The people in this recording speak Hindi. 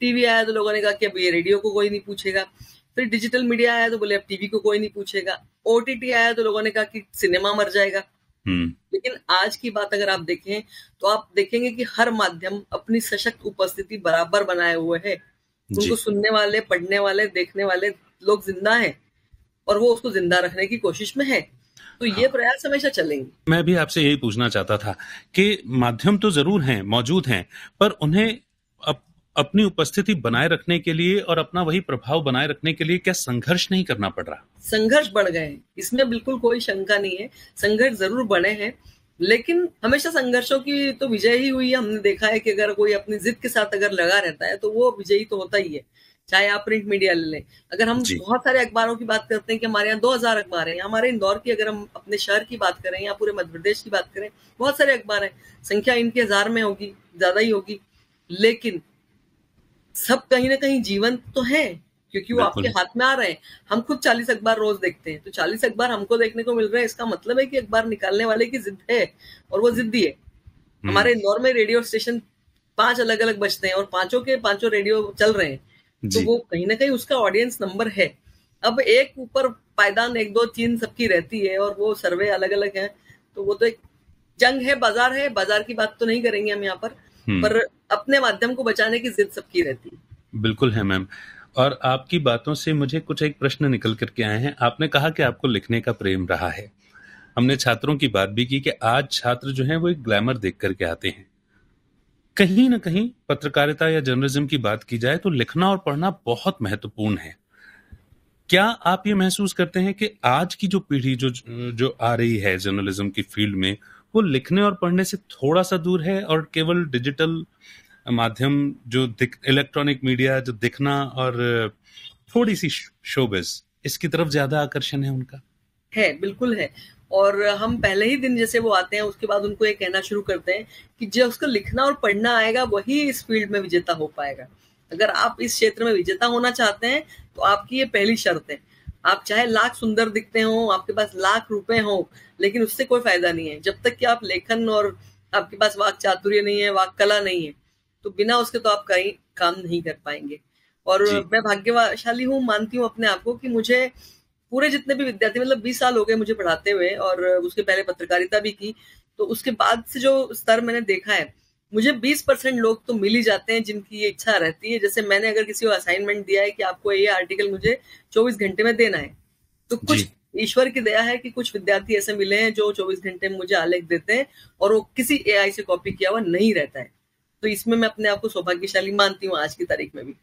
टीवी आया तो लोगों ने कहा कि अब ये रेडियो को कोई नहीं पूछेगा। फिर डिजिटल मीडिया आया तो बोले अब टीवी को कोई नहीं पूछेगा। ओटीटी आया तो लोगों ने कहा कि सिनेमा मर जाएगा। लेकिन आज की बात अगर आप देखें तो आप देखेंगे कि हर माध्यम अपनी सशक्त उपस्थिति बराबर बनाए हुए है। उनको सुनने वाले, पढ़ने वाले, देखने वाले लोग जिंदा हैं और वो उसको जिंदा रखने की कोशिश में है। तो ये प्रयास हमेशा चलेंगे। मैं भी आपसे यही पूछना चाहता था कि माध्यम तो जरूर हैं, मौजूद हैं, पर उन्हें अपनी उपस्थिति बनाए रखने के लिए और अपना वही प्रभाव बनाए रखने के लिए क्या संघर्ष नहीं करना पड़ रहा? संघर्ष बढ़ गए हैं, इसमें बिल्कुल कोई शंका नहीं है। संघर्ष जरूर बढ़े हैं, लेकिन हमेशा संघर्षों की तो विजय ही हुई है। हमने देखा है कि अगर कोई अपनी जिद के साथ अगर लगा रहता है तो वो विजयी तो होता ही है। चाहे आप प्रिंट मीडिया ले लें, अगर हम बहुत सारे अखबारों की बात करते हैं कि हमारे यहाँ 2000 अखबार हैं, हमारे इंदौर की अगर हम अपने शहर की बात करें या पूरे मध्य प्रदेश की बात करें, बहुत सारे अखबार हैं, संख्या इनकी 1000 में होगी, ज्यादा ही होगी, लेकिन सब कहीं ना कहीं जीवंत तो है क्योंकि वो आपके हाथ में आ रहे हैं। हम खुद 40 अखबार रोज देखते हैं, तो 40 अखबार हमको देखने को मिल रहे हैं, इसका मतलब है कि अखबार निकालने वाले की जिद है और वो जिद्दी है। हमारे इंदौर में रेडियो स्टेशन 5 अलग अलग बजते हैं और पांचों के पांचों रेडियो चल रहे हैं, तो वो कहीं ना कहीं उसका ऑडियंस नंबर है। अब एक ऊपर पायदान 1 2 3 सबकी रहती है और वो सर्वे अलग अलग है, तो वो तो एक जंग है, बाजार की बात तो नहीं करेंगे हम यहाँ पर अपने माध्यम को बचाने की जिद सबकी रहती है। बिल्कुल है मैम। और आपकी बातों से मुझे कुछ एक प्रश्न निकल करके आए हैं। आपने कहा कि आपको लिखने का प्रेम रहा है। हमने छात्रों की बात भी की कि आज छात्र जो हैं वो एक ग्लैमर देख करके आते हैं। कहीं ना कहीं पत्रकारिता या जर्नलिज्म की बात की जाए तो लिखना और पढ़ना बहुत महत्वपूर्ण है। क्या आप ये महसूस करते हैं कि आज की जो पीढ़ी जो आ रही है जर्नलिज्म की फील्ड में, वो लिखने और पढ़ने से थोड़ा सा दूर है और केवल डिजिटल माध्यम जो इलेक्ट्रॉनिक मीडिया जो दिखना और थोड़ी सी शोबिज, इसकी तरफ ज्यादा आकर्षण है उनका? है, बिल्कुल है। और हम पहले ही दिन जैसे वो आते हैं उसके बाद उनको ये कहना शुरू करते हैं कि जो उसको लिखना और पढ़ना आएगा वही इस फील्ड में विजेता हो पाएगा। अगर आप इस क्षेत्र में विजेता होना चाहते हैं तो आपकी ये पहली शर्त है। आप चाहे लाख सुंदर दिखते हो, आपके पास लाख रुपए हो, लेकिन उससे कोई फायदा नहीं है जब तक कि आप लेखन और आपके पास वाक चातुर्य नहीं है, वाक कला नहीं है, तो बिना उसके तो आप कहीं काम नहीं कर पाएंगे। और मैं भाग्यशाली हूँ, मानती हूँ अपने आप को कि मुझे पूरे जितने भी विद्यार्थी, मतलब 20 साल हो गए मुझे पढ़ाते हुए और उसके पहले पत्रकारिता भी की, तो उसके बाद से जो स्तर मैंने देखा है, मुझे 20% लोग तो मिल ही जाते हैं जिनकी ये इच्छा रहती है। जैसे मैंने अगर किसी को असाइनमेंट दिया है कि आपको ये आर्टिकल मुझे 24 घंटे में देना है, तो कुछ ईश्वर की दया है कि कुछ विद्यार्थी ऐसे मिले हैं जो 24 घंटे में मुझे आलेख देते हैं और वो किसी एआई से कॉपी किया हुआ नहीं रहता है। तो इसमें मैं अपने आप को सौभाग्यशाली मानती हूँ आज की तारीख में भी।